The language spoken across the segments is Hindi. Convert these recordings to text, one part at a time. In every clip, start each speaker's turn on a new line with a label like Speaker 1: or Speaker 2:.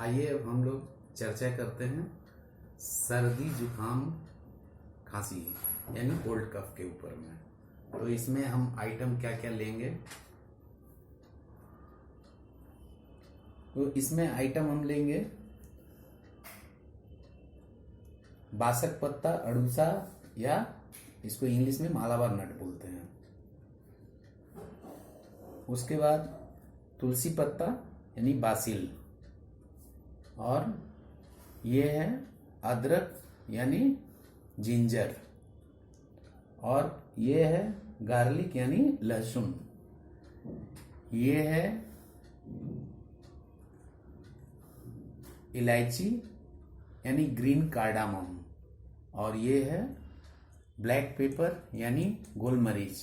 Speaker 1: आइए अब हम लोग चर्चा करते हैं सर्दी जुकाम खांसी यानी कोल्ड कफ के ऊपर में। तो इसमें हम आइटम क्या क्या लेंगे, तो इसमें आइटम हम लेंगे बासक पत्ता, अड़ूसा या इसको इंग्लिश में मालाबार नट बोलते हैं। उसके बाद तुलसी पत्ता यानी बासिल, और ये है अदरक यानी जिंजर, और ये है गार्लिक यानी लहसुन, ये है इलायची यानी ग्रीन कार्डामम, और ये है ब्लैक पेपर यानी गोल मरीच,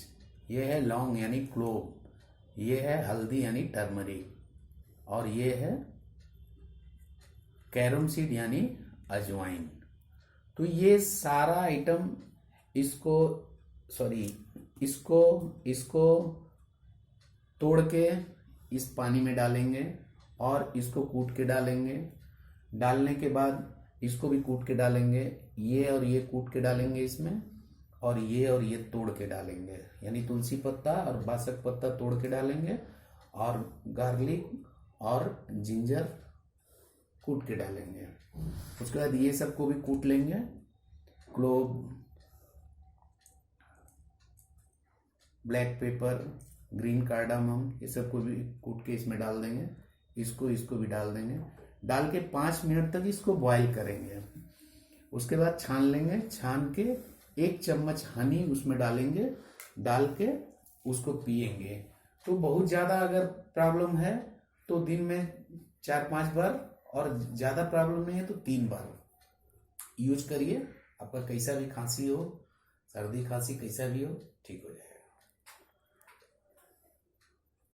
Speaker 1: ये है लौंग यानी क्लोव, ये है हल्दी यानी टर्मरिक, और ये है कैरम सीड यानी अजवाइन। तो ये सारा आइटम इसको तोड़ के इस पानी में डालेंगे और इसको कूट के डालेंगे। डालने के बाद इसको भी कूट के डालेंगे, ये और ये कूट के डालेंगे इसमें, और ये तोड़ के डालेंगे, यानी तुलसी पत्ता और बासक पत्ता तोड़ के डालेंगे और गार्लिक और जिंजर कूट के डालेंगे। उसके बाद ये सबको भी कूट लेंगे, clove, black pepper, green cardamom, ये सबको भी कूट के इसमें डाल देंगे। इसको भी डाल देंगे। डाल के 5 मिनट तक इसको बॉईल करेंगे। उसके बाद छान लेंगे, छान के 1 चम्मच हनी उसमें डालेंगे, डाल के उसको पिएंगे। तो बहुत ज़्यादा अगर प्रॉब्लम है तो दिन में 4-5 बार, और ज़्यादा प्रॉब्लम नहीं है तो 3 बार यूज करिए। आपका कैसा भी खांसी हो, सर्दी खांसी कैसा भी हो, ठीक हो जाए।